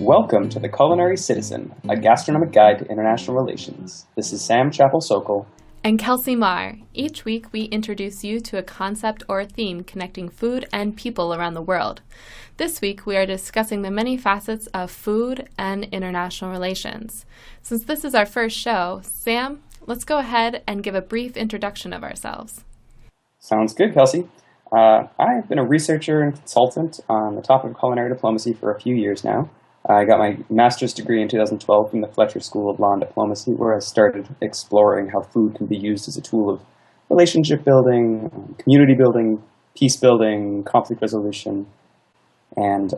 Welcome to The Culinary Citizen, a gastronomic guide to international relations. This is Sam Chappell-Sokol. And Kelsey Marr. Each week we introduce you to a concept or a theme connecting food and people around the world. This week we are discussing the many facets of food and international relations. Since this is our first show, Sam, let's go ahead and give a brief introduction of ourselves. Sounds good, Kelsey. I've been a researcher and consultant on the topic of culinary diplomacy for a few years now. I got my master's degree in 2012 from the Fletcher School of Law and Diplomacy, where I started exploring how food can be used as a tool of relationship building, community building, peace building, conflict resolution. And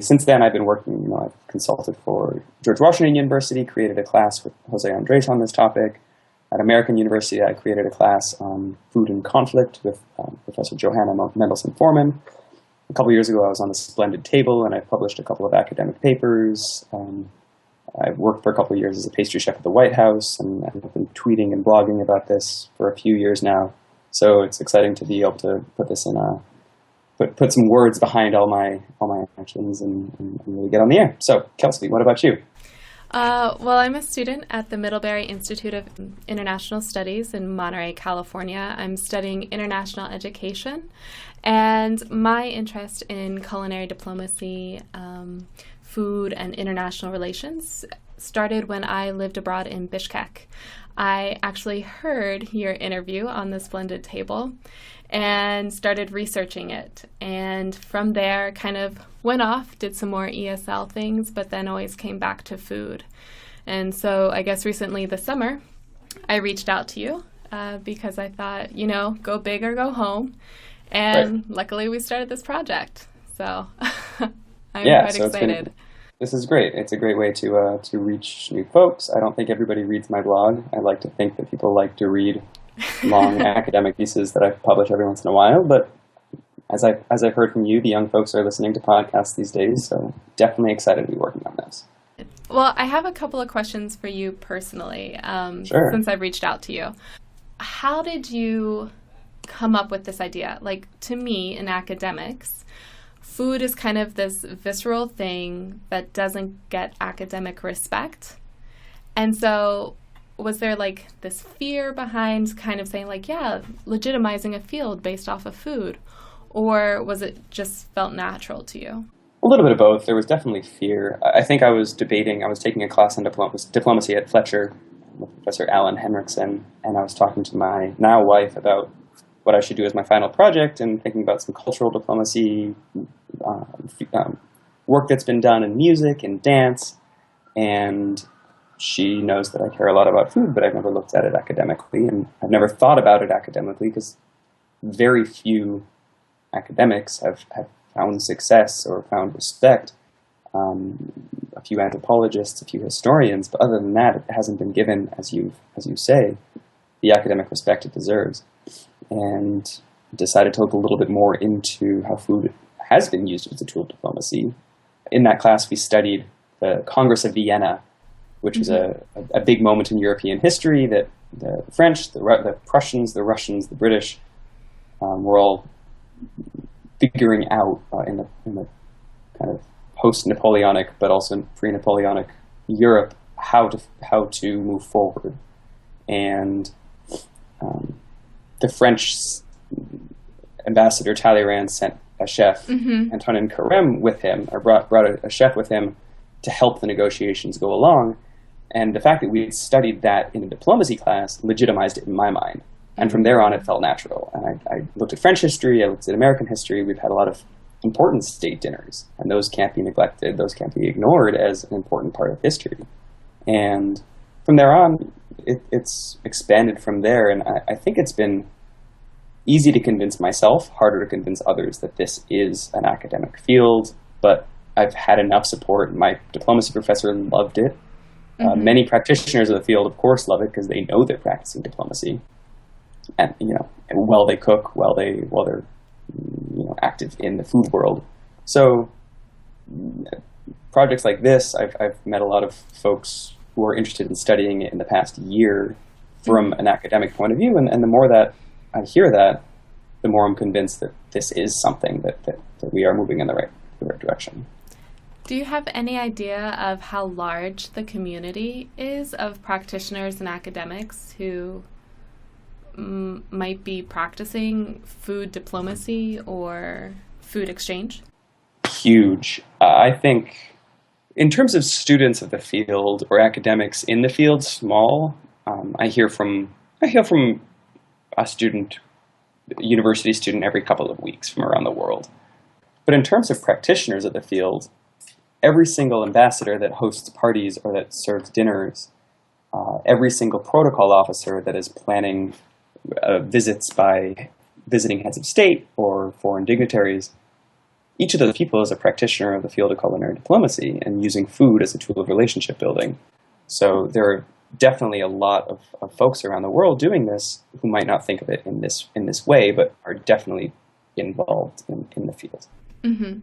since then, I've been working, I've consulted for George Washington University, created a class with Jose Andres on this topic. At American University, I created a class on food and conflict with Professor Johanna Mendelsohn-Forman. A couple years ago, I was on the Splendid Table, and I published a couple of academic papers. I've worked for a couple of years as a pastry chef at the White House, and I've been tweeting and blogging about this for a few years now. So it's exciting to be able to put this in put some words behind all my actions and really get on the air. So, Kelsey, what about you? Well, I'm a student at the Middlebury Institute of International Studies in Monterey, California. I'm studying international education, and my interest in culinary diplomacy, food, and international relations started when I lived abroad in Bishkek. I actually heard your interview on the Splendid Table and started researching it. And from there, kind of went off, did some more ESL things, but then always came back to food. And so I guess recently this summer, I reached out to you because I thought, go big or go home. And Luckily we started this project. So I'm quite excited. This is great. It's a great way to reach new folks. I don't think everybody reads my blog. I like to think that people like to read long academic pieces that I publish every once in a while. But as I've heard from you, the young folks are listening to podcasts these days. So definitely excited to be working on this. Well, I have a couple of questions for you personally, Sure. Since I've reached out to you. How did you come up with this idea? Like, to me, in academics, food is kind of this visceral thing that doesn't get academic respect. And so was there like this fear behind kind of saying legitimizing a field based off of food? Or was it just felt natural to you? A little bit of both. There was definitely fear. I think I was taking a class on diplomacy at Fletcher with Professor Alan Henriksen, and I was talking to my now wife about what I should do as my final project and thinking about some cultural diplomacy work that's been done in music and dance. And she knows that I care a lot about food, but I've never looked at it academically, and I've never thought about it academically because very few academics have found success or found respect. A few anthropologists, a few historians, but other than that, it hasn't been given, as you say, the academic respect it deserves. And decided to look a little bit more into how food has been used as a tool of diplomacy. In that class, we studied the Congress of Vienna, which was a big moment in European history that the French, the Prussians, the Russians, the British were all figuring out in the kind of post-Napoleonic, but also pre-Napoleonic Europe, how to move forward. And the French ambassador Talleyrand sent a chef, Antonin Carême, with him, or brought a chef with him to help the negotiations go along. And the fact that we had studied that in a diplomacy class legitimized it in my mind. And from there on, it felt natural. And I looked at French history, I looked at American history. We've had a lot of important state dinners, and those can't be neglected. Those can't be ignored as an important part of history. And from there on, it's expanded from there. And I think it's been easy to convince myself, harder to convince others that this is an academic field. But I've had enough support. My diplomacy professor loved it. Many practitioners of the field, of course, love it because they know they're practicing diplomacy. And while they cook, while they're active in the food world. So projects like this, I've met a lot of folks who are interested in studying it in the past year from an academic point of view, and the more that I hear that, the more I'm convinced that this is something that we are moving in the right direction. Do you have any idea of how large the community is of practitioners and academics who might be practicing food diplomacy or food exchange? Huge. I think in terms of students of the field or academics in the field, small. I hear from a university student every couple of weeks from around the world. But in terms of practitioners of the field, every single ambassador that hosts parties or that serves dinners, every single protocol officer that is planning visits by visiting heads of state or foreign dignitaries, each of those people is a practitioner of the field of culinary diplomacy and using food as a tool of relationship building. So there are definitely a lot of folks around the world doing this who might not think of it in this way, but are definitely involved in the field. Mm-hmm.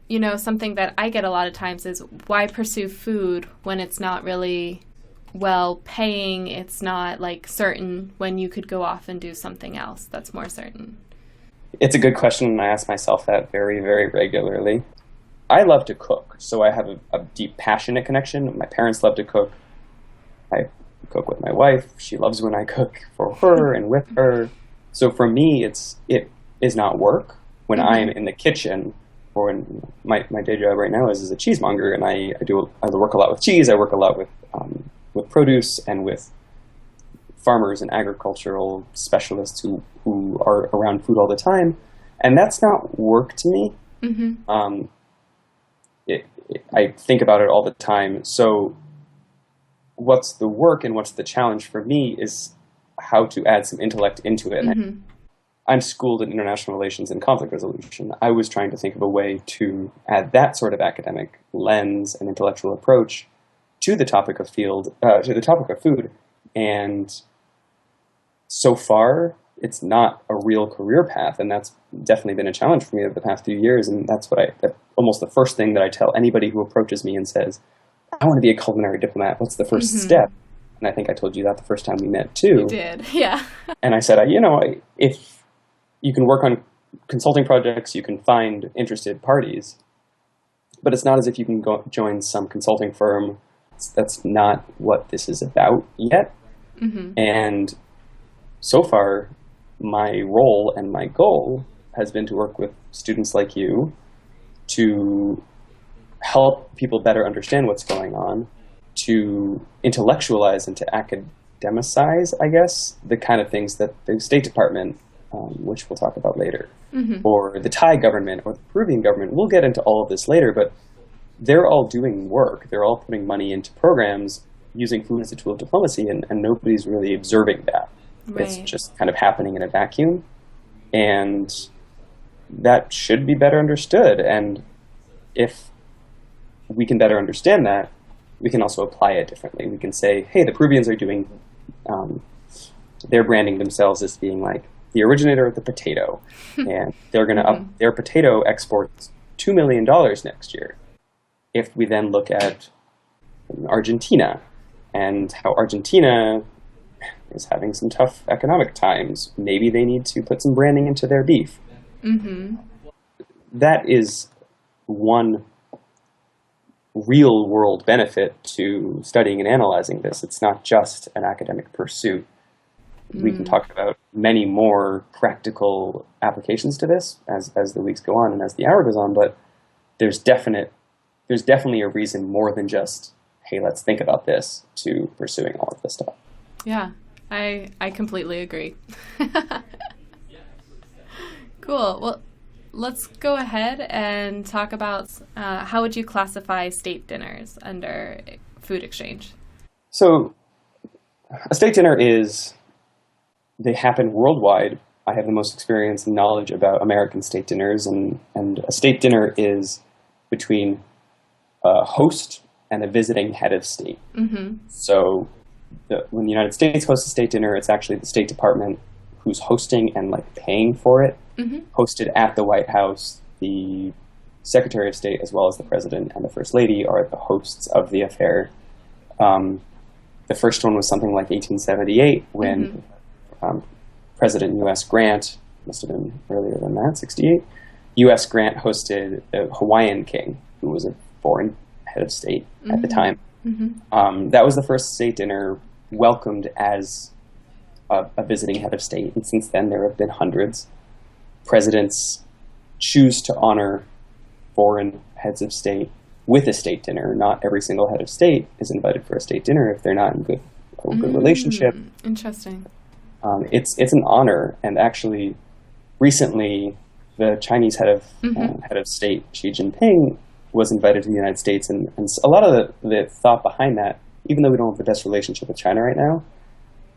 You know, something that I get a lot of times is why pursue food when it's not really well paying, it's not like certain, when you could go off and do something else that's more certain? It's a good question, and I ask myself that very, very regularly. I love to cook, so I have a deep, passionate connection. My parents love to cook. I cook with my wife. She loves when I cook for her and with her. So for me, it is not work. When I'm in the kitchen, or in my day job right now is as a cheesemonger, and I work a lot with cheese. I work a lot with produce and with farmers and agricultural specialists who are around food all the time, and that's not work to me. Mm-hmm. I think about it all the time. So what's the work and what's the challenge for me is how to add some intellect into it. Mm-hmm. I'm schooled in international relations and conflict resolution. I was trying to think of a way to add that sort of academic lens and intellectual approach to the topic of food. And so far, it's not a real career path, and that's definitely been a challenge for me over the past few years. And that's almost the first thing that I tell anybody who approaches me and says, "I want to be a culinary diplomat. What's the first step?" And I think I told you that the first time we met too. You did, yeah. And I said, if you can work on consulting projects, you can find interested parties, but it's not as if you can go join some consulting firm. That's not what this is about yet. Mm-hmm. And so far, my role and my goal has been to work with students like you to help people better understand what's going on, to intellectualize and to academicize, I guess, the kind of things that the State Department, which we'll talk about later, or the Thai government or the Peruvian government. We'll get into all of this later, but they're all doing work. They're all putting money into programs using food as a tool of diplomacy, and nobody's really observing that. Right. It's just kind of happening in a vacuum, and that should be better understood. And if we can better understand that, we can also apply it differently. We can say, hey, the Peruvians are doing, they're branding themselves as being like the originator of the potato, and they're going to up their potato exports $2 million next year. If we then look at Argentina and how Argentina is having some tough economic times, maybe they need to put some branding into their beef. Mm-hmm. That is one real world benefit to studying and analyzing this. It's not just an academic pursuit. We can talk about many more practical applications to this as the weeks go on and as the hour goes on, but there's definitely a reason more than just, hey, let's think about this, to pursuing all of this stuff. Yeah, I completely agree. Cool. Well, let's go ahead and talk about how would you classify state dinners under food exchange? So a state dinner they happen worldwide. I have the most experience and knowledge about American state dinners, and a state dinner is between a host and a visiting head of state. Mm-hmm. So when the United States hosts a state dinner, it's actually the State Department who's hosting and paying for it. Mm-hmm. Hosted at the White House, the Secretary of State as well as the President and the First Lady are the hosts of the affair. The first one was something like 1878 when President U.S. Grant, must have been earlier than that, 68, U.S. Grant hosted the Hawaiian king. who was a foreign head of state at the Mm-hmm. time. That was the first state dinner welcomed as a visiting head of state, and since then there have been hundreds. Presidents choose to honor foreign heads of state with a state dinner. Not every single head of state is invited for a state dinner if they're not in a good relationship. Interesting. It's an honor, and actually, recently, the Chinese head of state Xi Jinping was invited to the United States, and a lot of the thought behind that, even though we don't have the best relationship with China right now,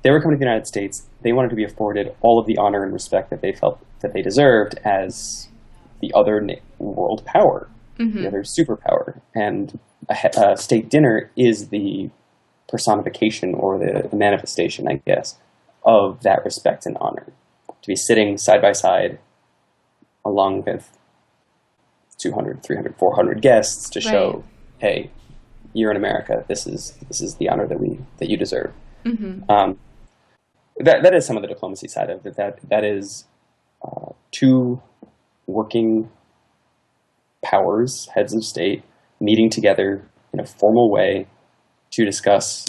they were coming to the United States. They wanted to be afforded all of the honor and respect that they felt that they deserved as the other world power, the other superpower, and a state dinner is the personification or the manifestation, I guess, of that respect and honor. To be sitting side by side along with 200, 300, 400 guests to show, hey, you're in America. This is the honor that you deserve. That is some of the diplomacy side of it. That is two working powers, heads of state, meeting together in a formal way to discuss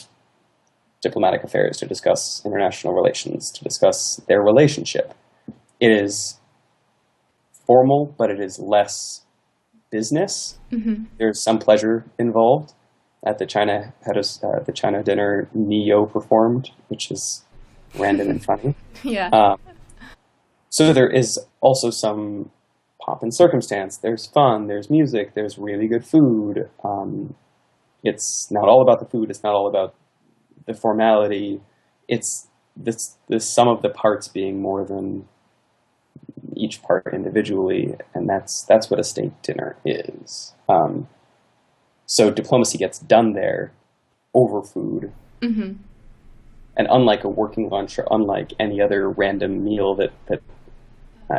diplomatic affairs, to discuss international relations, to discuss their relationship. It is formal, but it is less business. There's some pleasure involved. At the China dinner, Neo performed, which is random and funny. Yeah. So there is also some pomp and circumstance. There's fun. There's music. There's really good food. It's not all about the food. It's not all about the formality. It's the sum of the parts being more than each part individually, and that's what a state dinner is. So diplomacy gets done there over food. And unlike a working lunch, or unlike any other random meal that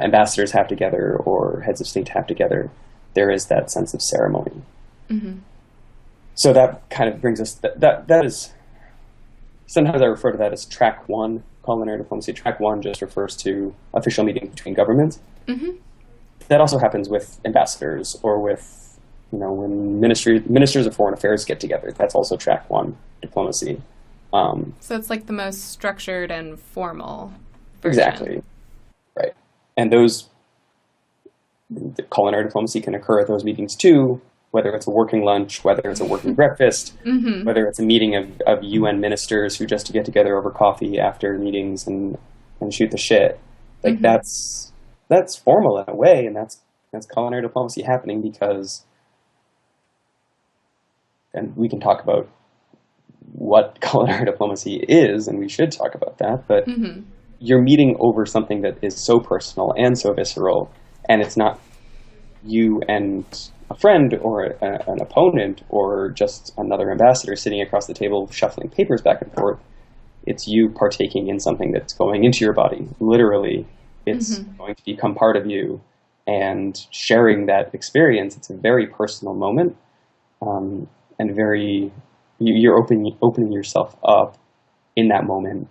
ambassadors have together or heads of state have together, there is that sense of ceremony. So that kind of brings us, that is, sometimes I refer to that as track one, culinary diplomacy. Track one just refers to official meetings between governments. That also happens with ambassadors or with, when ministers of foreign affairs get together. That's also track one diplomacy. So it's like the most structured and formal version. Exactly. Right. And the culinary diplomacy can occur at those meetings too, whether it's a working lunch, whether it's a working breakfast, whether it's a meeting of UN ministers who just get together over coffee after meetings and shoot the shit. Like that's formal in a way, and that's culinary diplomacy happening because, and we can talk about what culinary diplomacy is, and we should talk about that, but you're meeting over something that is so personal and so visceral, and it's not you and a friend or an opponent or just another ambassador sitting across the table shuffling papers back and forth. It's you partaking in something that's going into your body. Literally, it's going to become part of you, and sharing that experience. It's a very personal moment, and very, you're opening yourself up in that moment.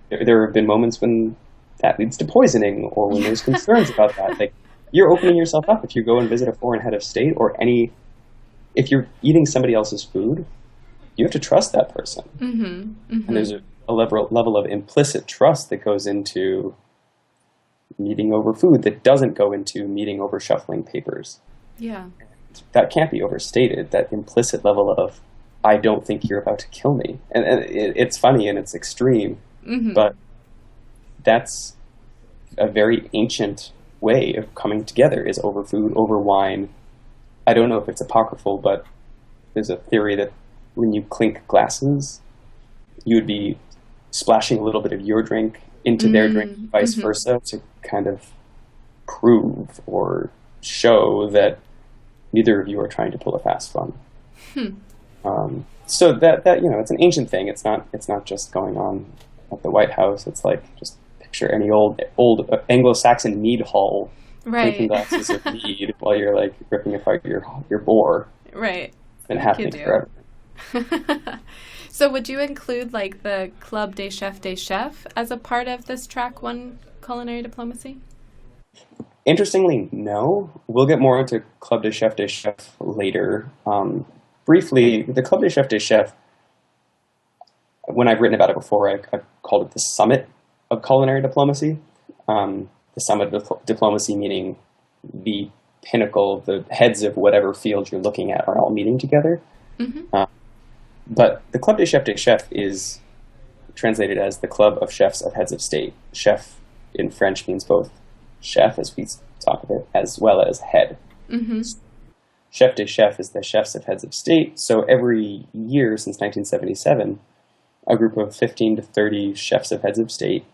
There have been moments when that leads to poisoning, or when there's concerns about that. Like, you're opening yourself up if you go and visit a foreign head of state, or if you're eating somebody else's food, you have to trust that person. And there's a level of implicit trust that goes into meeting over food that doesn't go into meeting over shuffling papers. Yeah. That can't be overstated, that implicit level of, I don't think you're about to kill me. And it's funny and it's extreme, but that's a very ancient way of coming together, is over food, over wine. I don't know if it's apocryphal, but there's a theory that when you clink glasses, you would be splashing a little bit of your drink into their drink, vice versa, to kind of prove or show that neither of you are trying to pull a fast one. So that it's an ancient thing. It's not just going on at the White House. It's like, just picture any old Anglo-Saxon mead hall, drinking glasses of mead while you're like ripping apart your boar. Right. It's been happening forever. So would you include like the Club des Chefs as a part of this track one culinary diplomacy? Interestingly, no. We'll get more into Club des Chefs later. Briefly, the Club des Chefs, when I've written about it before, I've called it the summit of culinary diplomacy. The summit of diplomacy meaning the pinnacle, the heads of whatever field you're looking at are all meeting together. Mm-hmm. But the Club des Chefs is translated as the Club of Chefs of Heads of State. Chef in French means both chef, as we talk of it, as well as head. Mm-hmm. Chef des Chefs is the chefs of heads of state. So every year since 1977, a group of 15 to 30 chefs of heads of state,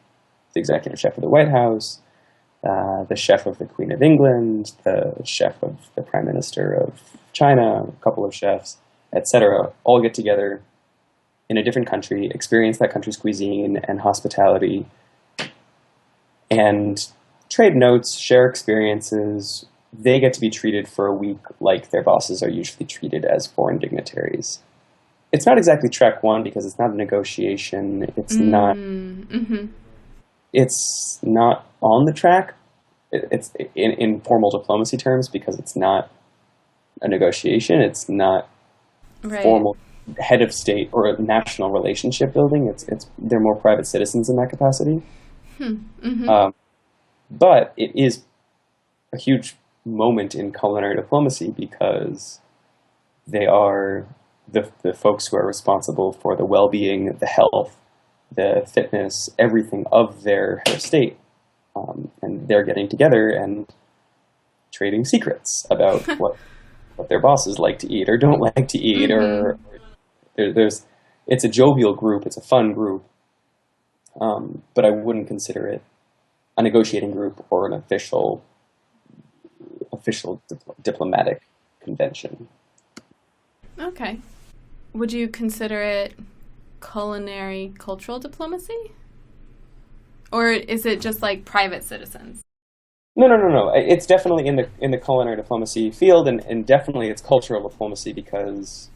the executive chef of the White House, the chef of the Queen of England, the chef of the Prime Minister of China, a couple of chefs, etc., all get together in a different country, experience that country's cuisine and hospitality, and trade notes, share experiences. They get to be treated for a week like their bosses are usually treated as foreign dignitaries. It's not exactly track one because it's not a negotiation. It's not. Mm-hmm. It's not on the track. It's in formal diplomacy terms because it's not a negotiation. It's not Right. formal head of state or national relationship building. They're more private citizens in that capacity. Mm-hmm. But it is a huge moment in culinary diplomacy because they are the folks who are responsible for the well-being, the health, the fitness, everything of their head of state. And they're getting together and trading secrets about what their bosses like to eat or don't like to eat. Mm-hmm. Or it's a jovial group, it's a fun group, but I wouldn't consider it a negotiating group or an official diplomatic convention. Okay. Would you consider it culinary cultural diplomacy? Or is it just like private citizens? No. It's definitely in the culinary diplomacy field, and definitely it's cultural diplomacy because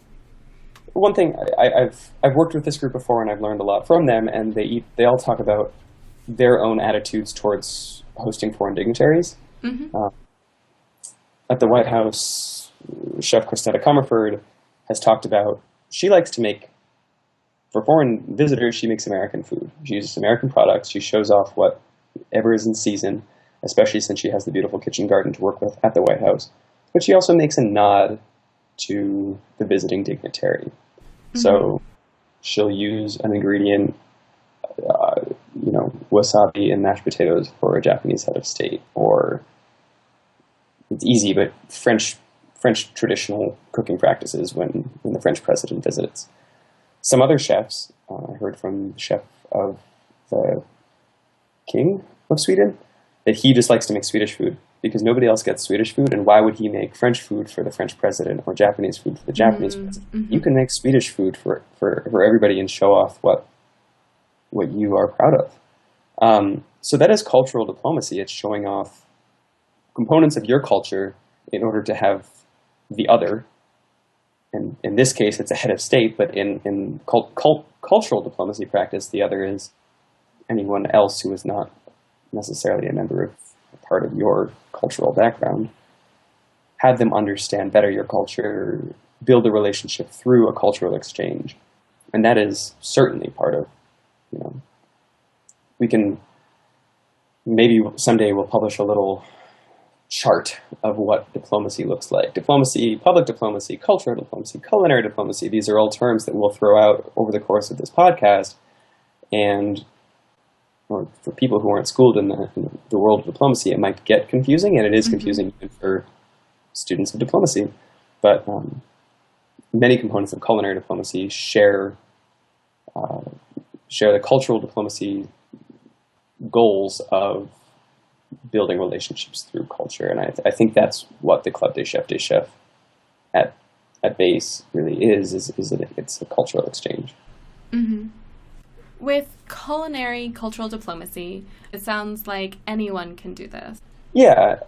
one thing I've worked with this group before, and I've learned a lot from them, and they all talk about their own attitudes towards hosting foreign dignitaries. Mm-hmm. At the White House, Chef Christina Comerford has talked about she likes to make, for foreign visitors, she makes American food. She uses American products. She shows off whatever is in season, especially since she has the beautiful kitchen garden to work with at the White House. But she also makes a nod to the visiting dignitary. Mm-hmm. So she'll use an ingredient, wasabi in mashed potatoes for a Japanese head of state, or it's easy, but French traditional cooking practices when the French president visits. Some other chefs, I heard from the chef of the King of Sweden, that he just likes to make Swedish food because nobody else gets Swedish food, and why would he make French food for the French president or Japanese food for the Japanese president? Mm-hmm. You can make Swedish food for everybody and show off what you are proud of. So that is cultural diplomacy. It's showing off components of your culture in order to have the other. And in this case, it's a head of state, but in cultural diplomacy practice, the other is anyone else who is not necessarily a part of your cultural background. Have them understand better your culture, build a relationship through a cultural exchange. And that is certainly part of, we can, maybe someday we'll publish a little chart of what diplomacy looks like. Diplomacy, public diplomacy, cultural diplomacy, culinary diplomacy. These are all terms that we'll throw out over the course of this podcast. And or for people who aren't schooled in the world of diplomacy, it might get confusing, and it is confusing even for students of diplomacy. But many components of culinary diplomacy share the cultural diplomacy goals of building relationships through culture, and I think that's what the Club des Chefs at base really is that it's a cultural exchange. Mm-hmm. With culinary cultural diplomacy, it sounds like anyone can do this. Yeah,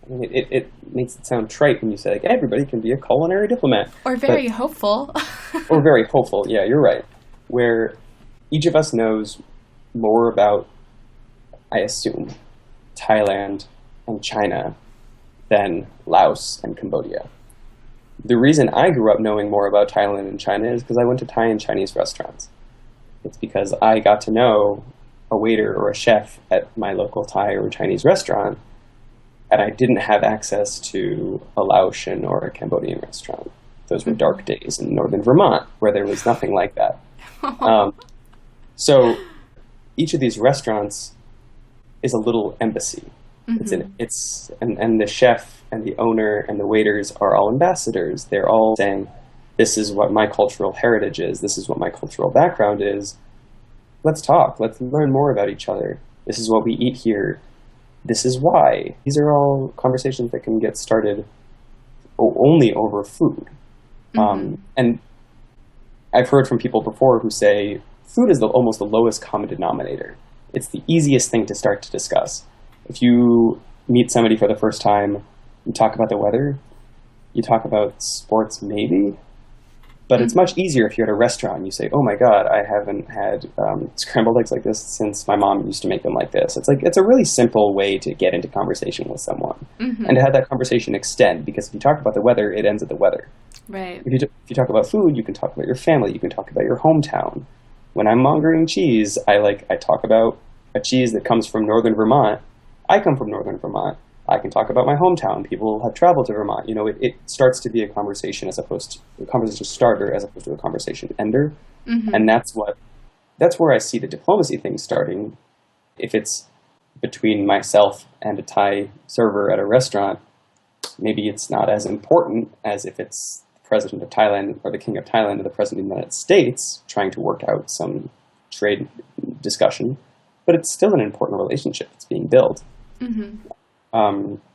I mean, it makes it sound trite when you say like everybody can be a culinary diplomat, or very hopeful. Or very hopeful. Yeah, you're right. Where each of us knows more about, I assume, Thailand and China than Laos and Cambodia. The reason I grew up knowing more about Thailand and China is because I went to Thai and Chinese restaurants. It's because I got to know a waiter or a chef at my local Thai or Chinese restaurant, and I didn't have access to a Laotian or a Cambodian restaurant. Those were dark days in northern Vermont, where there was nothing like that. So each of these restaurants is a little embassy. And the chef and the owner and the waiters are all ambassadors. They're all saying, this is what my cultural heritage is. This is what my cultural background is. Let's talk. Let's learn more about each other. This is what we eat here. This is why. These are all conversations that can get started only over food. And I've heard from people before who say food is almost the lowest common denominator. It's the easiest thing to start to discuss. If you meet somebody for the first time, you talk about the weather, you talk about sports maybe, but it's much easier if you're at a restaurant and you say, oh my God, I haven't had scrambled eggs like this since my mom used to make them like this. It's a really simple way to get into conversation with someone and to have that conversation extend, because if you talk about the weather, it ends at the weather. Right. If you talk about food, you can talk about your family, you can talk about your hometown. When I'm mongering cheese, I talk about a cheese that comes from northern Vermont. I come from northern Vermont. I can talk about my hometown. People have traveled to Vermont. It starts to be a conversation as opposed to a conversation starter as opposed to a conversation ender. And that's where I see the diplomacy thing starting. If it's between myself and a Thai server at a restaurant, maybe it's not as important as if it's the president of Thailand or the king of Thailand or the president of the United States trying to work out some trade discussion. But it's still an important relationship that's being built.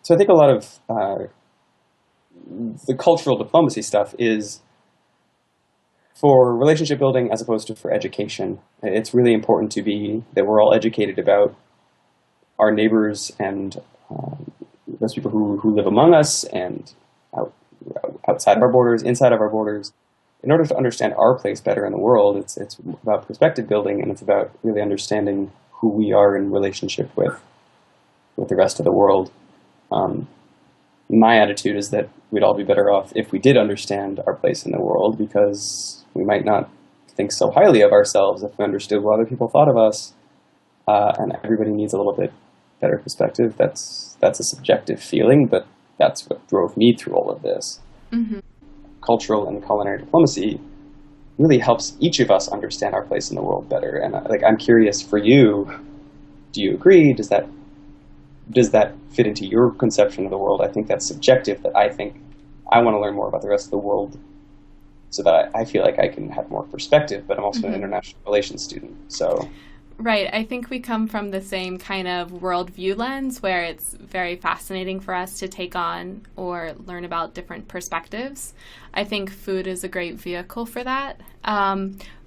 So I think a lot of the cultural diplomacy stuff is for relationship building as opposed to for education. It's really important that we're all educated about our neighbors and those people who live among us and outside of our borders, inside of our borders. In order to understand our place better in the world, it's about perspective building, and it's about really understanding who we are in relationship with the rest of the world. My attitude is that we'd all be better off if we did understand our place in the world, because we might not think so highly of ourselves if we understood what other people thought of us. And everybody needs a little bit better perspective. That's a subjective feeling, but that's what drove me through all of this. Cultural and culinary diplomacy really helps each of us understand our place in the world better. And I'm curious for you, do you agree? Does that fit into your conception of the world? I think that's subjective, that I think I want to learn more about the rest of the world so that I feel like I can have more perspective, but I'm also an international relations student. So, right. I think we come from the same kind of worldview lens where it's very fascinating for us to take on or learn about different perspectives. I think food is a great vehicle for that.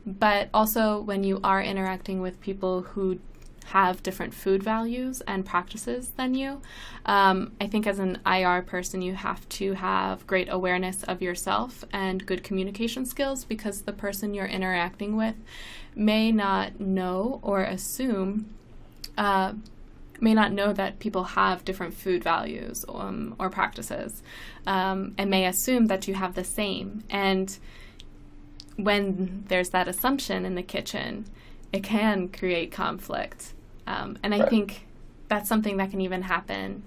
But also when you are interacting with people who have different food values and practices than you. I think as an IR person, you have to have great awareness of yourself and good communication skills, because the person you're interacting with may not know or assume, may not know that people have different food values or practices, and may assume that you have the same. And when there's that assumption in the kitchen, it can create conflict. And I think that's something that can even happen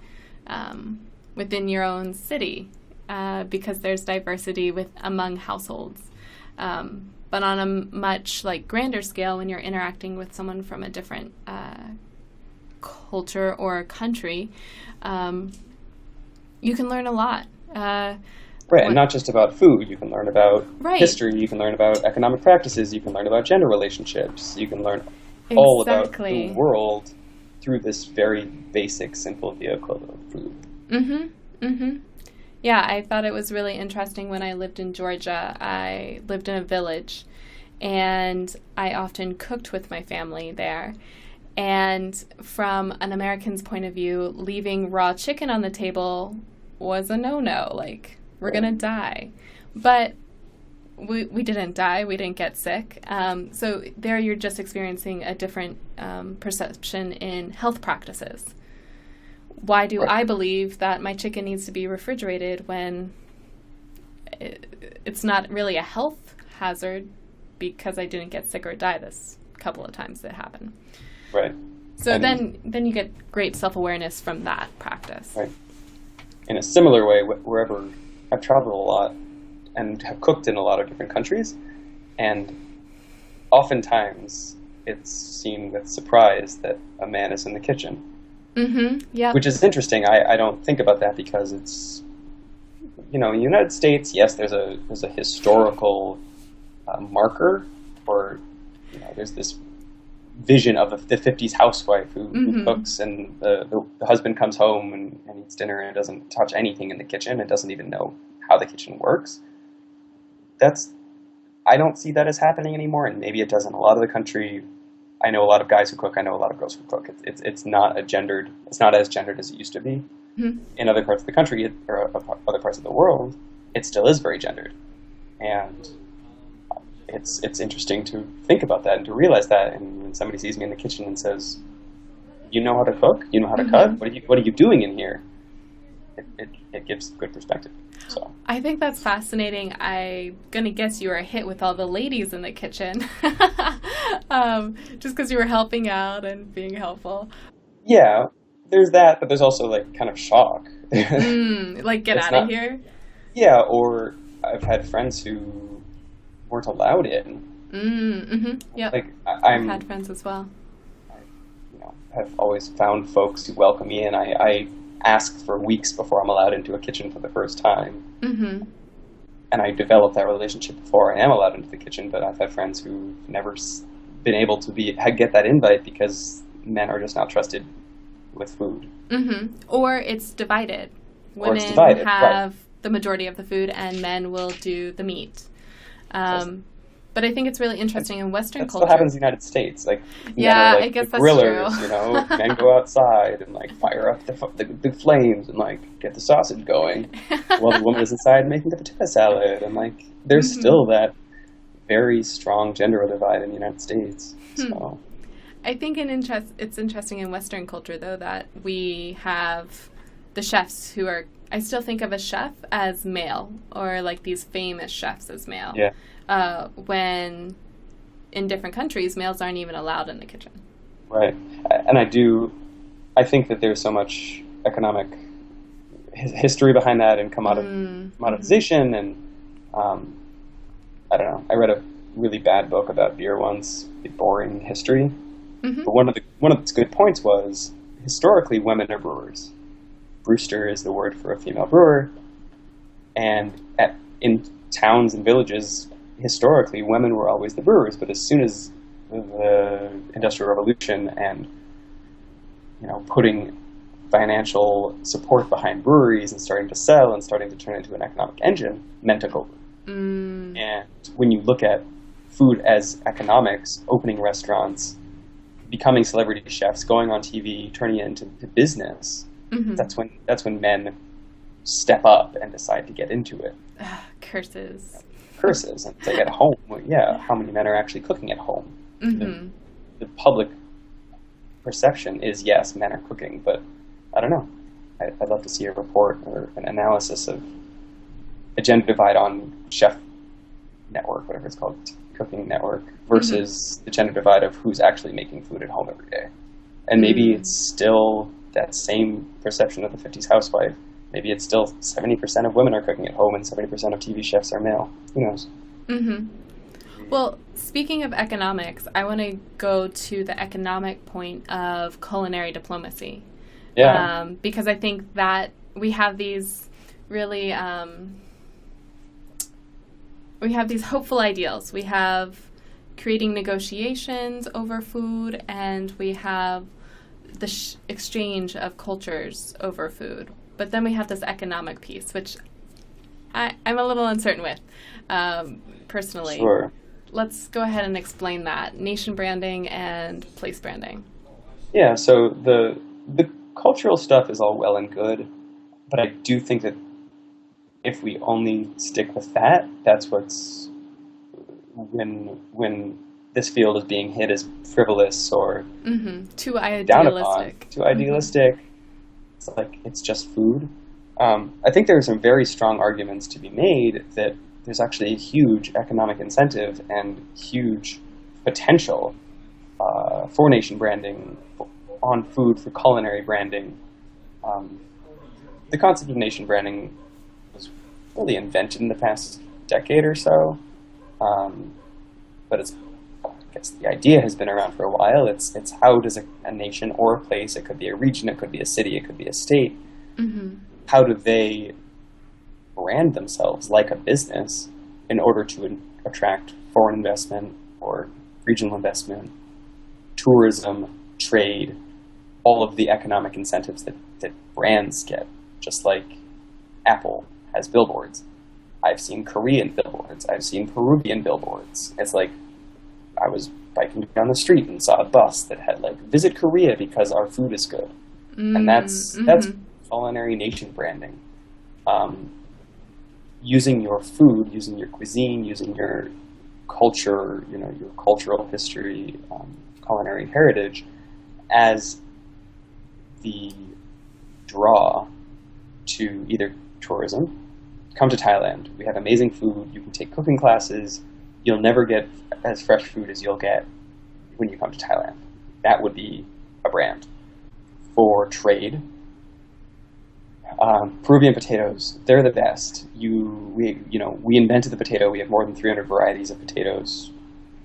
within your own city, because there's diversity among households. But on a much grander scale, when you're interacting with someone from a different culture or country, you can learn a lot. Right, and not just about food. You can learn about history, you can learn about economic practices, you can learn about gender relationships, you can learn all about the world through this very basic, simple vehicle of food. Yeah, I thought it was really interesting when I lived in Georgia. I lived in a village, and I often cooked with my family there. And from an American's point of view, leaving raw chicken on the table was a no-no. We're going to die. But we didn't die. We didn't get sick. So there you're just experiencing a different perception in health practices. why do Right. I believe that my chicken needs to be refrigerated when it's not really a health hazard because I didn't get sick or die this couple of times that happened. Right. So And then you get great self-awareness from that practice. right. In a similar way, wherever I've traveled a lot and have cooked in a lot of different countries, and oftentimes it's seen with surprise that a man is in the kitchen, Yeah. which is interesting. I don't think about that because it's, in the United States, yes, there's a historical marker, or there's this vision of the 50s housewife who cooks, and the husband comes home and eats dinner and doesn't touch anything in the kitchen and doesn't even know how the kitchen works. I don't see that as happening anymore, and maybe it does in a lot of the country. I know a lot of guys who cook. I know a lot of girls who cook. It's not it's not as gendered as it used to be. In other parts of the country or other parts of the world, it still is very gendered, and it's interesting to think about that and to realize that. And when somebody sees me in the kitchen and says, "You know how to cook? You know how to cut? What are you doing in here?" It gives good perspective. So I think that's fascinating. I'm going to guess you were hit with all the ladies in the kitchen just because you were helping out and being helpful. yeah, there's that, but there's also like kind of shock. Like, get It's out of not- here. Yeah, or I've had friends who weren't allowed in. Yep. Like I've I'm, had friends as well. have always found folks who welcome me in. I ask for weeks before I'm allowed into a kitchen for the first time. And I develop that relationship before I am allowed into the kitchen, but I've had friends who've never been able to get that invite because men are just not trusted with food. Or it's divided. Or it's Women divided, have the majority of the food and men will do the meat. But I think it's really interesting in Western That culture. still happens in the United States. Like, Yeah, men are, like, I guess the that's grillers, true. men go outside and like fire up the flames and like get the sausage going, while the woman is inside making the potato salad. And like, there's still that very strong gender divide in the United States. So I think it's interesting in Western culture, though, that we have the chefs who are, I still think of a chef as male, or like these famous chefs as male. yeah, When in different countries, males aren't even allowed in the kitchen. right. And I think that there's so much economic history behind that, and commoditization, and I don't know. I read a really bad book about beer once, The Boring History. But one of its good points was, historically, women are brewers. Brewster is the word for a female brewer, and in towns and villages, historically, women were always the brewers. But as soon as the Industrial Revolution and putting financial support behind breweries and starting to sell and starting to turn into an economic engine, men took over. And when you look at food as economics, opening restaurants, becoming celebrity chefs, going on TV, turning it into business, that's when men step up and decide to get into it. Curses. And it's like, at home, how many men are actually cooking at home? The public perception is, yes, men are cooking, but I don't know. I'd love to see a report or an analysis of a gender divide on Chef Network, whatever it's called, Cooking Network, versus the gender divide of who's actually making food at home every day. And maybe it's still that same perception of the 50s housewife. Maybe it's still 70% of women are cooking at home and 70% of TV chefs are male. Who knows? Well, speaking of economics, I want to go to the economic point of culinary diplomacy. Yeah. Because I think that we have these really, we have these hopeful ideals. We have creating negotiations over food, and we have the exchange of cultures over food. But then we have this economic piece, which I'm a little uncertain with, personally. Sure. Let's go ahead and explain that. Nation branding and place branding. Yeah, so the cultural stuff is all well and good, but I do think that if we only stick with that, that's what's when this field is being hit as frivolous or Too down upon, idealistic. too idealistic. It's like it's just food. I think there are some very strong arguments to be made that there's actually a huge economic incentive and huge potential for nation branding on food, for culinary branding. Um, the concept of nation branding was really invented in the past decade or so, um, but I guess the idea has been around for a while. It's how does a nation or a place, it could be a region, it could be a city, it could be a state, Mm-hmm. how do they brand themselves like a business in order to attract foreign investment or regional investment, tourism, trade, all of the economic incentives that brands get, just like Apple has billboards. I've seen Korean billboards. I've seen Peruvian billboards. It's like I was biking down the street and saw a bus that had like "Visit Korea because our food is good," and that's Mm-hmm. culinary nation branding. Um, Using your food, using your cuisine, using your culture, your cultural history, culinary heritage as the draw to either tourism. Come to Thailand. We have amazing food. You can take cooking classes. You'll never get as fresh food as you'll get when you come to Thailand. That would be a brand. For trade, Peruvian potatoes, they're the best. We invented the potato. We have more than 300 varieties of potatoes.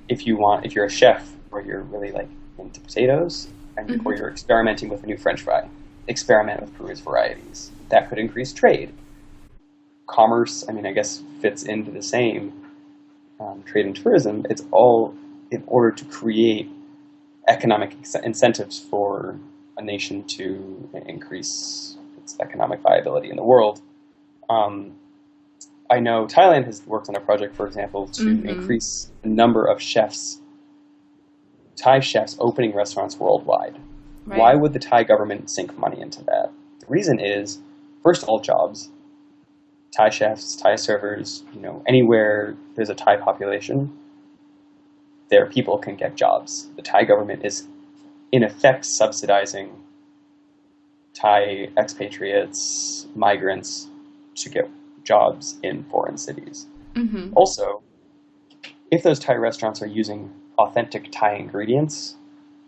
If you're a chef or you're really like into potatoes, or you're experimenting with a new French fry, experiment with Peru's varieties. That could increase trade. Commerce, I guess fits into the same trade and tourism. It's all in order to create economic incentives for a nation to increase its economic viability in the world. I know Thailand has worked on a project, for example, to Mm-hmm. increase the number of Thai chefs opening restaurants worldwide. Why Right. would the Thai government sink money into that? The reason is, first, all jobs. Thai chefs, Thai servers, anywhere there's a Thai population, their people can get jobs. The Thai government is, in effect, subsidizing Thai expatriates, migrants, to get jobs in foreign cities. Mm-hmm. Also, if those Thai restaurants are using authentic Thai ingredients,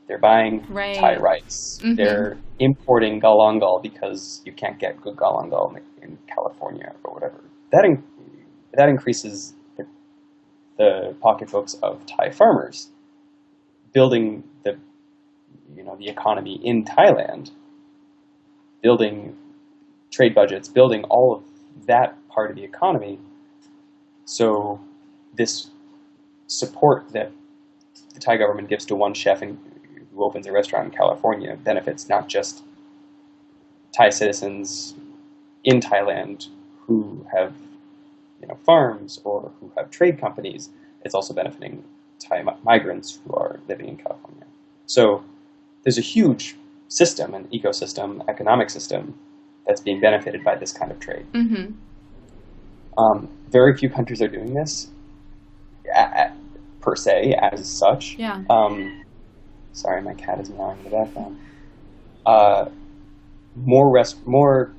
they're buying Thai Right. rice. Mm-hmm. They're importing galangal because you can't get good galangal in California or whatever. That increases the pocketbooks of Thai farmers, building the economy in Thailand, building trade budgets, building all of that part of the economy. So this support that the Thai government gives to one chef who opens a restaurant in California benefits not just Thai citizens in Thailand who have farms or who have trade companies. It's also benefiting Thai migrants who are living in California. So there's a huge system, an ecosystem, economic system that's being benefited by this kind of trade. Mm-hmm. Very few countries are doing this per se as such. Yeah. Sorry, my cat is meowing in the background. Uh, more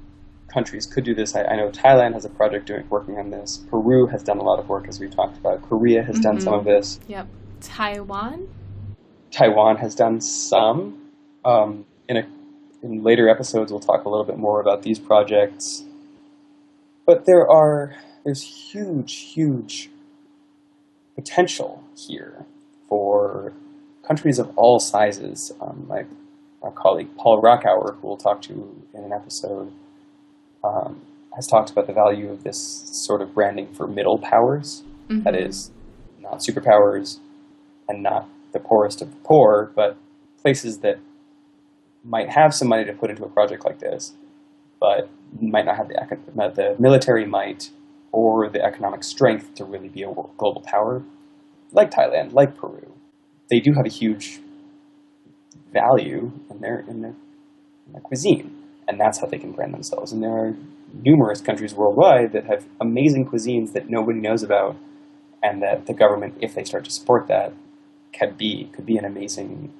countries could do this. I know Thailand has a project working on this. Peru has done a lot of work, as we've talked about. Korea has done some of Mm-hmm. this. Yep. Taiwan? Taiwan has done some. In later episodes, we'll talk a little bit more about these projects. But there's huge potential here for countries of all sizes. Like our colleague Paul Rockauer, who we'll talk to in an episode, has talked about the value of this sort of branding for middle powers. That Mm-hmm. is, not superpowers and not the poorest of the poor, but places that might have some money to put into a project like this, but might not have the military might or the economic strength to really be a global power, like Thailand, like Peru. They do have a huge value in their cuisine, and that's how they can brand themselves. And there are numerous countries worldwide that have amazing cuisines that nobody knows about, and that the government, if they start to support that, could be an amazing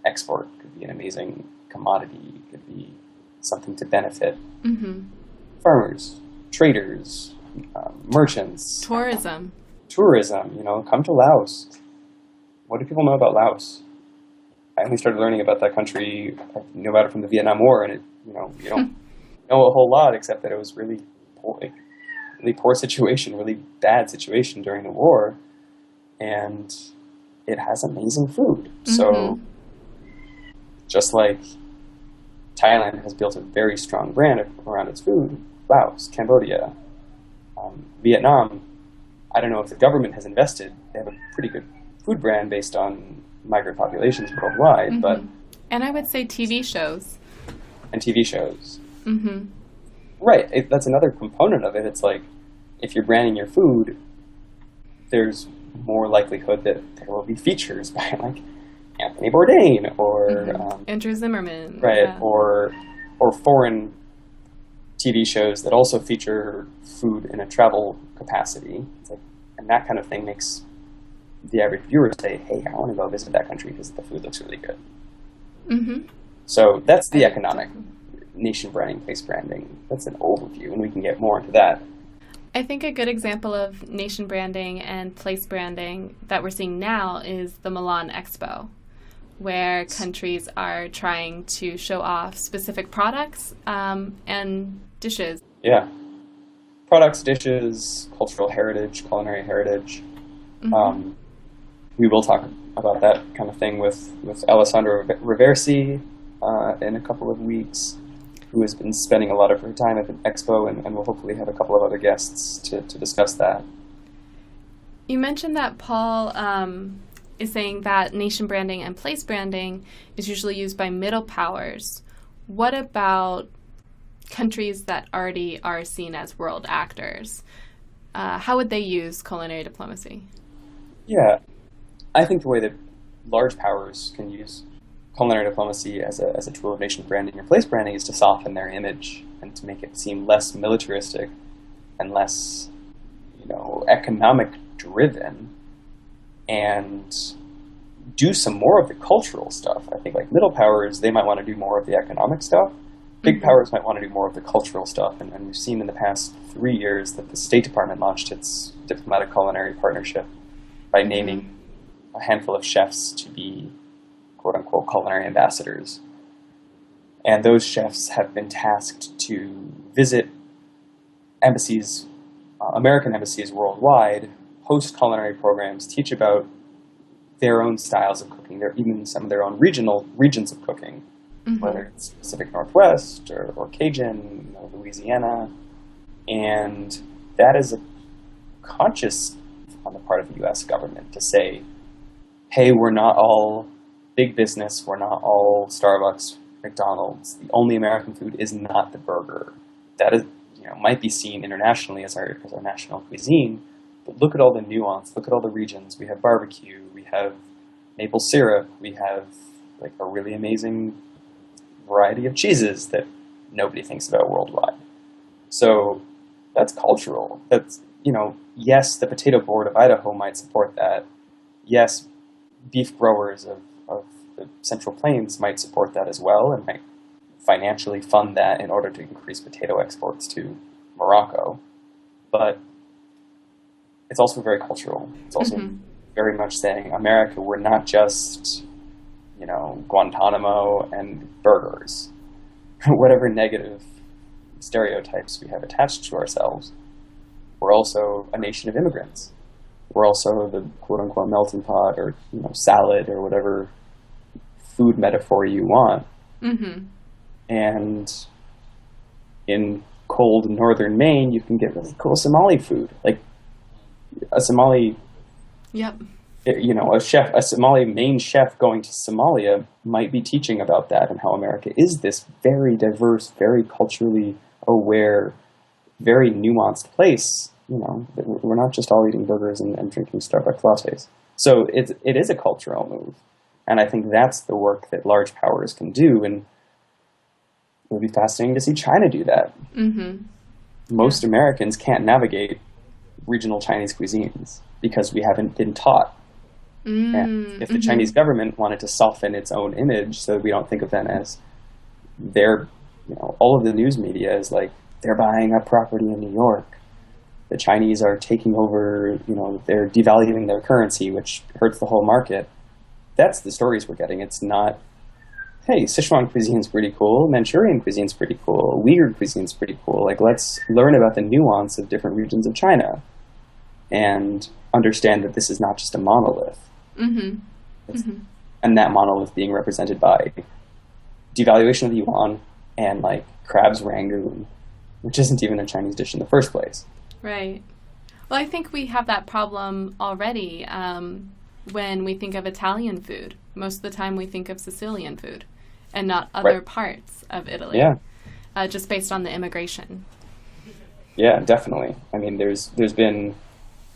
export, could be an amazing commodity, could be something to benefit Mm-hmm. farmers, traders, merchants, Tourism. tourism. Come to Laos. What do people know about Laos? I only started learning about that country. I knew about it from the Vietnam War, and you don't know a whole lot except that it was really poor, really poor situation, really bad situation during the war, and it has amazing food. Mm-hmm. So, just like Thailand has built a very strong brand around its food, Laos, Cambodia, Vietnam, I don't know if the government has invested. They have a pretty good food brand based on migrant populations worldwide, Mm-hmm. but And I would say TV shows. and TV shows. Mm-hmm. Right, that's another component of it. It's like, if you're branding your food, there's more likelihood that there will be features by like Anthony Bourdain or Andrew Zimmerman. right, Yeah. or foreign TV shows that also feature food in a travel capacity. It's like, and that kind of thing makes the average viewer say, "Hey, I want to go visit that country because the food looks really good." Mm-hmm. So that's the economic nation branding, place branding. That's an overview, and we can get more into that. I think a good example of nation branding and place branding that we're seeing now is the Milan Expo, where countries are trying to show off specific products and dishes. Yeah. Products, dishes, cultural heritage, culinary heritage. Mm-hmm. We will talk about that kind of thing with Alessandra Reversi in a couple of weeks, who has been spending a lot of her time at the expo, and we'll hopefully have a couple of other guests to discuss that. You mentioned that Paul is saying that nation branding and place branding is usually used by middle powers. What about countries that already are seen as world actors? How would they use culinary diplomacy? Yeah, I think the way that large powers can use culinary diplomacy as a tool of nation branding or place branding is to soften their image and to make it seem less militaristic and less, economic driven, and do some more of the cultural stuff. I think like middle powers, they might want to do more of the economic stuff. Big Mm-hmm. powers might want to do more of the cultural stuff. And we've seen in the past 3 years that the State Department launched its diplomatic culinary partnership by naming a handful of chefs to be quote-unquote culinary ambassadors. And those chefs have been tasked to visit embassies, American embassies worldwide, host culinary programs, teach about their own styles of cooking, even some of their own regions of cooking, Mm-hmm. whether it's Pacific Northwest or Cajun, Louisiana. And that is a conscious on the part of the U.S. government to say, hey, we're not all big business, we're not all Starbucks, McDonald's. The only American food is not the burger. That is, might be seen internationally as our national cuisine, but look at all the nuance, look at all the regions. We have barbecue, we have maple syrup, we have like a really amazing variety of cheeses that nobody thinks about worldwide. So that's cultural. That's, yes, the Potato Board of Idaho might support that. Yes, beef growers of the Central Plains might support that as well and might financially fund that in order to increase potato exports to Morocco. But it's also very cultural. It's also very much saying, America, we're not just, Guantanamo and burgers. Whatever negative stereotypes we have attached to ourselves, we're also a nation of immigrants. We're also the quote-unquote melting pot or, salad or whatever food metaphor you want. Mm-hmm. And in cold northern Maine, you can get really cool Somali food. Like a Somali, Yep. a Somali Maine chef going to Somalia might be teaching about that and how America is this very diverse, very culturally aware, very nuanced place. We're not just all eating burgers and drinking Starbucks lattes. So it is a cultural move. And I think that's the work that large powers can do. And it would be fascinating to see China do that. Mm-hmm. Most Americans can't navigate regional Chinese cuisines because we haven't been taught. And if the Chinese government wanted to soften its own image so that we don't think of them as their all of the news media is like, they're buying up property in New York. The Chinese are taking over, they're devaluing their currency, which hurts the whole market. That's the stories we're getting. It's not, hey, Sichuan cuisine's pretty cool, Manchurian cuisine's pretty cool, Uyghur cuisine's pretty cool. Like, let's learn about the nuance of different regions of China and understand that this is not just a monolith. And that monolith being represented by devaluation of the yuan and, like, crab's rangoon, which isn't even a Chinese dish in the first place. Right. Well, I think we have that problem already when we think of Italian food. Most of the time we think of Sicilian food and not other parts of Italy. Yeah. Just based on the immigration. Yeah, definitely. I mean, there's been,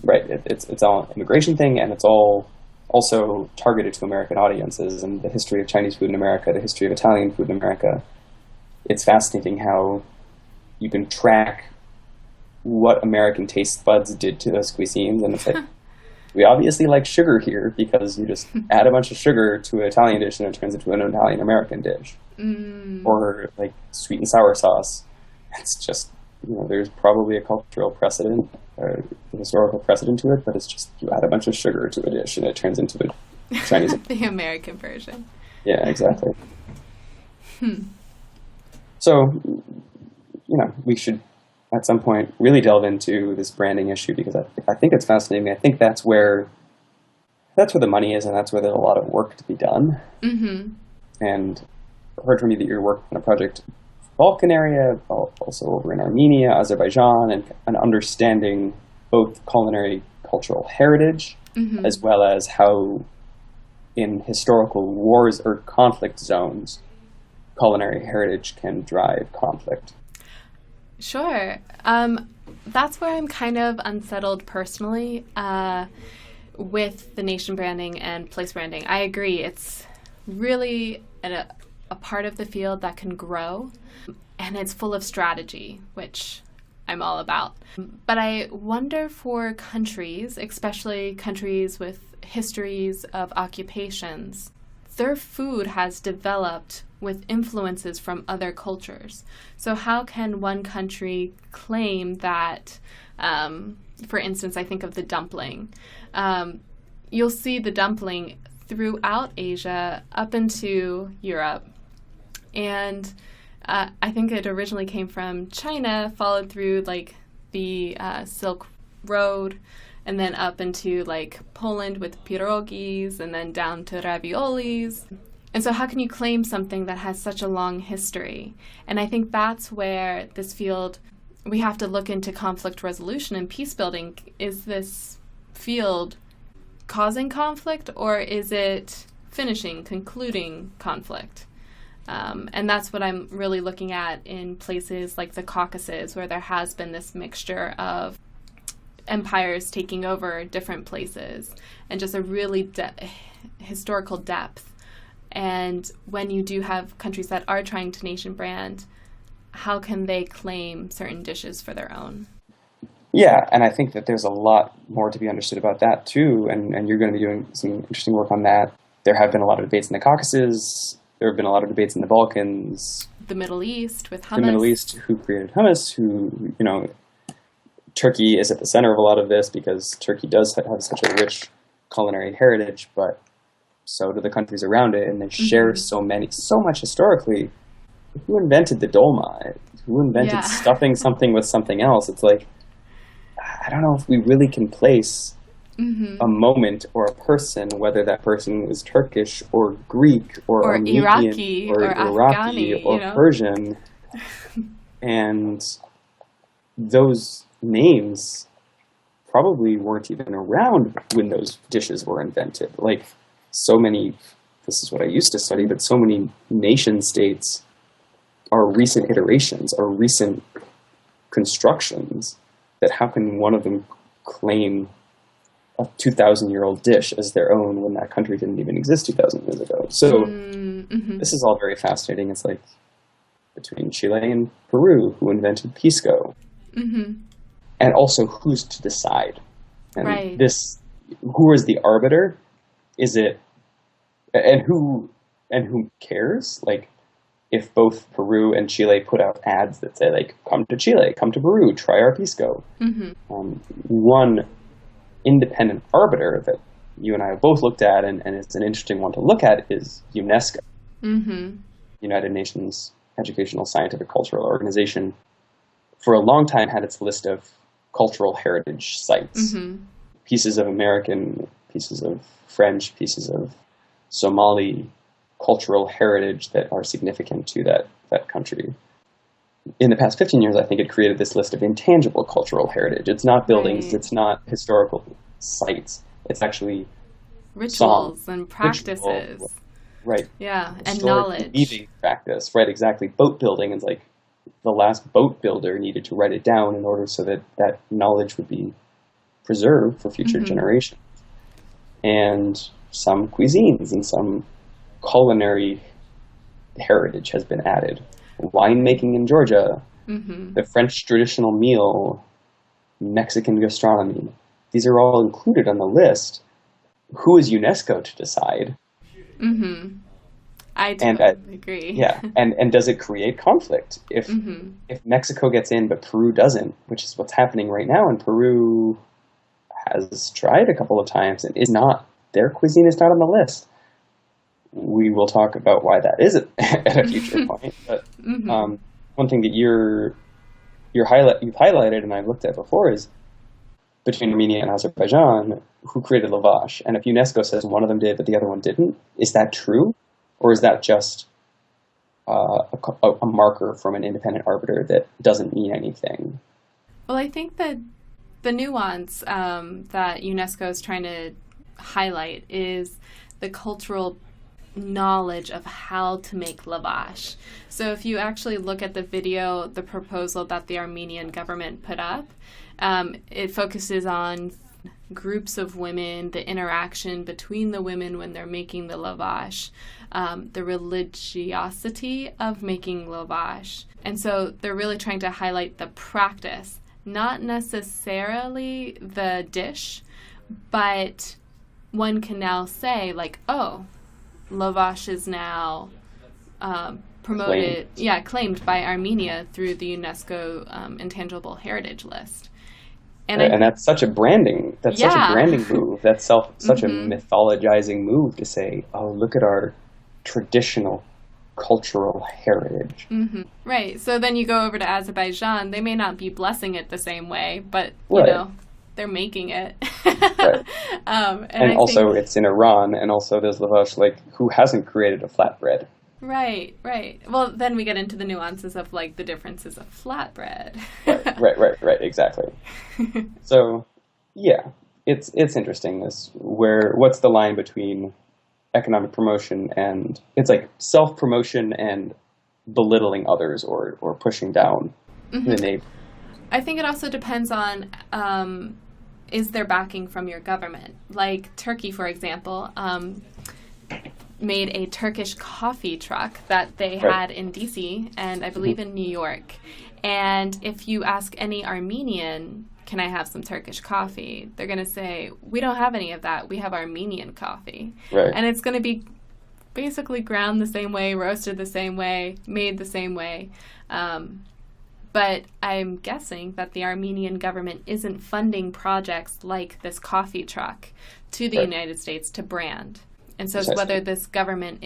it's all an immigration thing, and it's all also targeted to American audiences, and the history of Chinese food in America, the history of Italian food in America. It's fascinating how you can track what American taste buds did to those cuisines, and it's like, we obviously like sugar here because you just add a bunch of sugar to an Italian dish and it turns into an Italian-American dish. Or like sweet and sour sauce. It's just, there's probably a cultural precedent or a historical precedent to it, but it's just, you add a bunch of sugar to a dish and it turns into a Chinese. The American version. Yeah, exactly. So, we should at some point really delve into this branding issue, because I think it's fascinating. I think that's where the money is, and that's where there's a lot of work to be done. And I heard from you that you're working on a project in the Balkan area, also over in Armenia, Azerbaijan, and understanding both culinary cultural heritage as well as how in historical wars or conflict zones culinary heritage can drive conflict. Sure. That's where I'm kind of unsettled personally with the nation branding and place branding. I agree. It's really a part of the field that can grow, and it's full of strategy, which I'm all about. But I wonder for countries, especially countries with histories of occupations, their food has developed with influences from other cultures. So how can one country claim that, for instance, I think of the dumpling. You'll see the dumpling throughout Asia up into Europe. And I think it originally came from China, followed through like the Silk Road, and then up into like Poland with pierogis, and then down to raviolis. And so how can you claim something that has such a long history? And I think that's where this field, we have to look into conflict resolution and peace building. Is this field causing conflict, or is it concluding conflict? And that's what I'm really looking at in places like the Caucasus, where there has been this mixture of empires taking over different places and just a really historical depth. And when you do have countries that are trying to nation brand, how can they claim certain dishes for their own? Yeah, and I think that there's a lot more to be understood about that too, and you're going to be doing some interesting work on that. There have been a lot of debates in the Caucasus. There have been a lot of debates in the Balkans. The Middle East with hummus. The Middle East, who created hummus, Turkey is at the center of a lot of this because Turkey does have such a rich culinary heritage, but so do the countries around it, and they share so much historically. Who invented the dolma? Who invented stuffing something with something else? It's like, I don't know if we really can place a moment or a person, whether that person was Turkish or Greek or Armenian Iraqi or Afghani, or Persian. And those names probably weren't even around when those dishes were invented. Like, so many, this is what I used to study, but so many nation states are recent iterations, are recent constructions, that how can one of them claim a 2,000-year-old dish as their own when that country didn't even exist 2,000 years ago? So this is all very fascinating. It's like between Chile and Peru, who invented pisco, and also who's to decide. And who is the arbiter? Is it, and who cares? Like, if both Peru and Chile put out ads that say, like, come to Chile, come to Peru, try our pisco. One independent arbiter that you and I have both looked at, and it's an interesting one to look at, is UNESCO, United Nations Educational, Scientific, Cultural Organization. For a long time had its list of cultural heritage sites, pieces of American, pieces of French, pieces of Somali cultural heritage that are significant to that country. In the past 15 years, I think it created this list of intangible cultural heritage. It's not buildings, it's not historical sites. It's actually rituals and practices. Ritual, right. Yeah, and knowledge. Weaving practice, right, exactly. Boat building is like the last boat builder needed to write it down in order so that that knowledge would be preserved for future generations. And some cuisines and some culinary heritage has been added. Winemaking in Georgia, the French traditional meal, Mexican gastronomy. These are all included on the list. Who is UNESCO to decide? I totally agree. Yeah, and does it create conflict? If Mexico gets in but Peru doesn't, which is what's happening right now, and Peru has tried a couple of times and is not, their cuisine is not on the list. We will talk about why that isn't at a future point. But one thing that you've highlighted and I've looked at before is between Armenia and Azerbaijan, who created lavash. And if UNESCO says one of them did but the other one didn't, is that true? Or is that just a marker from an independent arbiter that doesn't mean anything? Well, I think that the nuance that UNESCO is trying to highlight is the cultural knowledge of how to make lavash. So if you actually look at the video, the proposal that the Armenian government put up, it focuses on groups of women, the interaction between the women when they're making the lavash, the religiosity of making lavash. And so they're really trying to highlight the practice, not necessarily the dish, but one can now say, like, oh, lavash is now claimed by Armenia through the UNESCO Intangible Heritage List. And that's such a branding. That's such a branding move. That's such a mythologizing move to say, oh, look at our traditional cultural heritage. Right. So then you go over to Azerbaijan. They may not be blessing it the same way, but you know, they're making it. Right. And also it's in Iran, and also there's lavash, like, who hasn't created a flatbread? Right. Well, then we get into the nuances of, like, the differences of flatbread. Right, exactly. So, yeah, it's interesting, what's the line between economic promotion and, it's like self-promotion and belittling others or pushing down the neighbor. I think it also depends on, is there backing from your government? Like Turkey, for example, made a Turkish coffee truck that they had in DC and I believe in New York. And if you ask any Armenian, can I have some Turkish coffee? They're going to say, we don't have any of that. We have Armenian coffee. Right. And it's going to be basically ground the same way, roasted the same way, made the same way. But I'm guessing that the Armenian government isn't funding projects like this coffee truck to the United States to brand. And so it's whether this government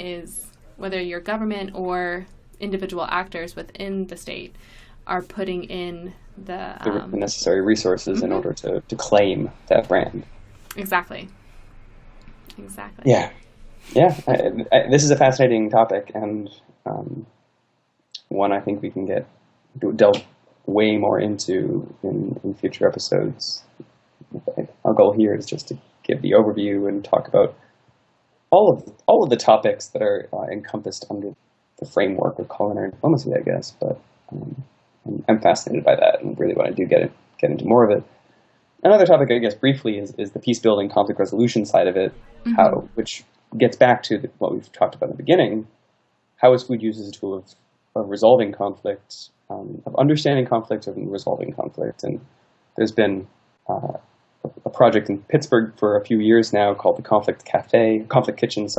whether your government or individual actors within the state are putting in the necessary resources in order to claim that brand. Exactly. Yeah. This is a fascinating topic, and one I think we can delve way more into in future episodes. Our goal here is just to give the overview and talk about all of the topics that are encompassed under the framework of culinary diplomacy, I guess. But I'm fascinated by that and really want to get into more of it. Another topic, I guess, briefly, is the peace building, conflict resolution side of it, which gets back to what we've talked about in the beginning. How is food used as a tool of resolving conflict, of understanding conflict, of resolving conflict? And there's been a project in Pittsburgh for a few years now called the Conflict Kitchen,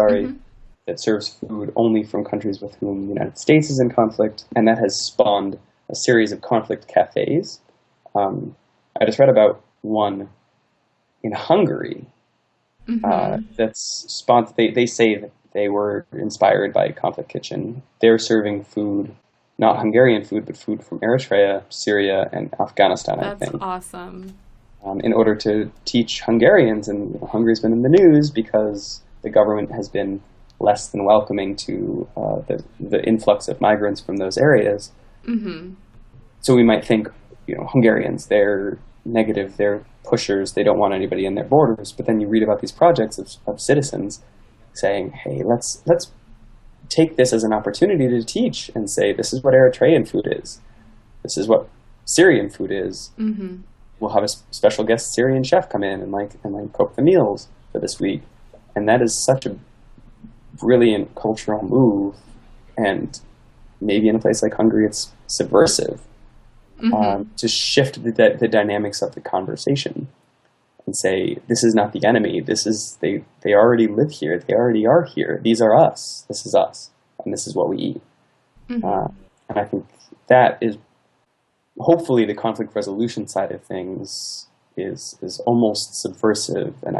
that serves food only from countries with whom the United States is in conflict, and that has spawned a series of conflict cafes. I just read about one in Hungary that's sponsored. They say that they were inspired by Conflict Kitchen. They're serving food, not Hungarian food, but food from Eritrea, Syria, and Afghanistan, I think. That's awesome. In order to teach Hungarians, and Hungary's been in the news because the government has been less than welcoming to the influx of migrants from those areas. Mm-hmm. So we might think, Hungarians, they're negative, they're pushers, they don't want anybody in their borders. But then you read about these projects of citizens saying, hey, let's take this as an opportunity to teach and say, this is what Eritrean food is. This is what Syrian food is. Mm-hmm. We'll have a special guest Syrian chef come in and cook the meals for this week. And that is such a brilliant cultural move. And maybe in a place like Hungary, it's subversive. To shift the dynamics of the conversation and say, this is not the enemy. This is, they already live here. They already are here. These are us. This is us. And this is what we eat. And I think that is, hopefully the conflict resolution side of things is almost subversive. And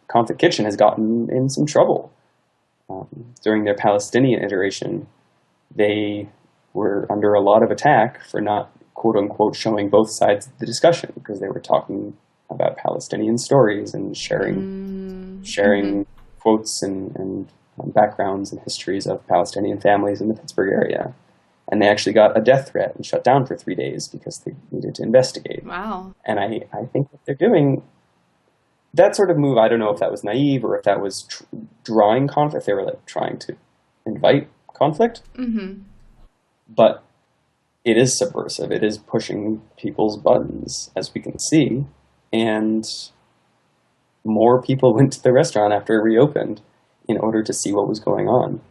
Conflict Kitchen has gotten in some trouble. During their Palestinian iteration, they were under a lot of attack for not, quote unquote, showing both sides of the discussion, because they were talking about Palestinian stories and sharing quotes and backgrounds and histories of Palestinian families in the Pittsburgh area. And they actually got a death threat and shut down for 3 days because they needed to investigate. Wow. And I think what they're doing, that sort of move, I don't know if that was naive or if that was drawing conflict, if they were trying to invite conflict. Mm-hmm. But it is subversive. It is pushing people's buttons, as we can see. And more people went to the restaurant after it reopened in order to see what was going on.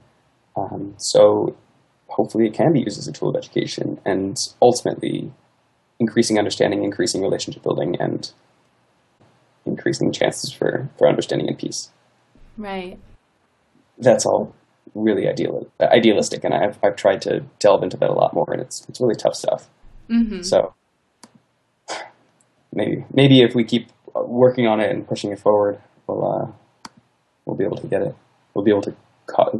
So hopefully it can be used as a tool of education and ultimately increasing understanding, increasing relationship building, and increasing chances for understanding and peace. Right. That's all really idealistic, and I've tried to delve into that a lot more, and it's really tough stuff. Mm-hmm. So maybe if we keep working on it and pushing it forward, we'll be able to get it. We'll be able to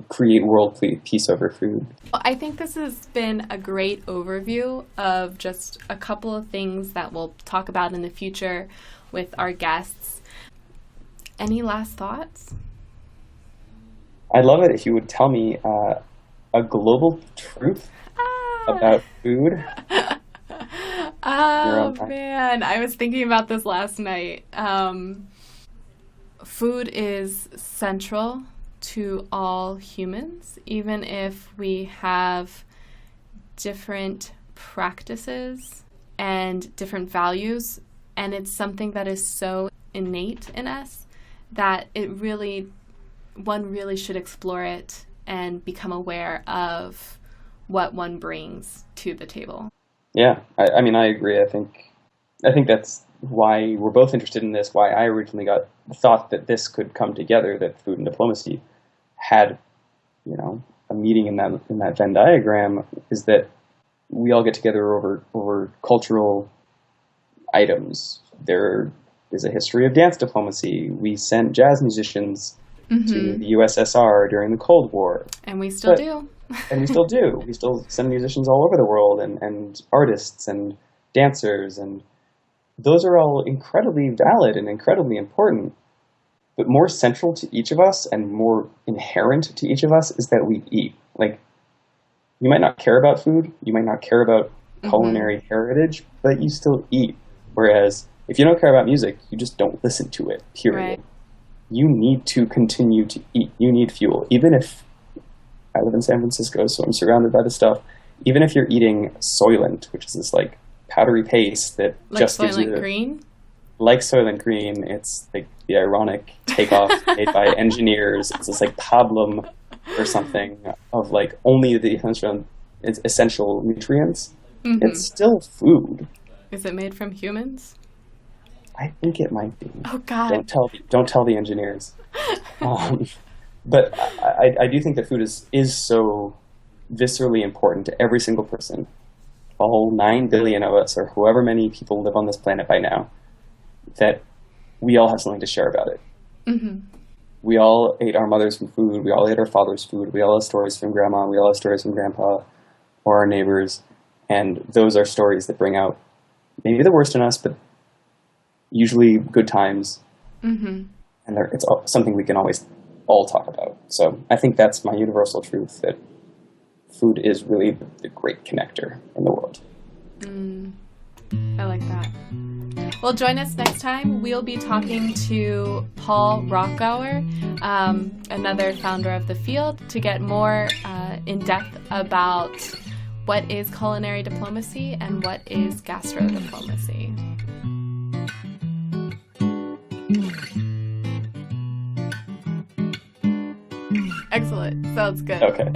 create world peace over food. Well, I think this has been a great overview of just a couple of things that we'll talk about in the future with our guests. Any last thoughts? I'd love it if you would tell me a global truth about food. Oh, man. I was thinking about this last night. Food is central to all humans, even if we have different practices and different values. And it's something that is so innate in us that one really should explore it and become aware of what one brings to the table. Yeah, I mean, I agree. I think that's why we're both interested in this, why I originally got the thought that this could come together, that food and diplomacy had, a meeting in that Venn diagram, is that we all get together over cultural items. There is a history of dance diplomacy. We sent jazz musicians to the USSR during the Cold War. And we still do. And we still do. We still send musicians all over the world and artists and dancers. And those are all incredibly valid and incredibly important. But more central to each of us and more inherent to each of us is that we eat. Like, you might not care about food. You might not care about culinary heritage, but you still eat. Whereas if you don't care about music, you just don't listen to it, period. Right. You need to continue to eat. You need fuel. Even if I live in San Francisco, so I'm surrounded by this stuff. Even if you're eating Soylent, which is this powdery paste that just gives you green? Like Soylent Green, it's the ironic takeoff made by engineers. It's this pablum or something of only the essential nutrients. Mm-hmm. It's still food. Is it made from humans? I think it might be. Oh God! Don't tell the engineers. But I do think that food is so viscerally important to every single person, all 9 billion of us, or however many people live on this planet by now, that we all have something to share about it. Mm-hmm. We all ate our mother's food. We all ate our father's food. We all have stories from grandma. We all have stories from grandpa or our neighbors. And those are stories that bring out maybe the worst in us, but usually good times. Mm-hmm. And it's something we can always all talk about. So I think that's my universal truth, that food is really the great connector in the world. I like that. Well, join us next time. We'll be talking to Paul Rockauer, another founder of the field, to get more in depth about what is culinary diplomacy and what is gastro diplomacy. Excellent. Sounds good. Okay.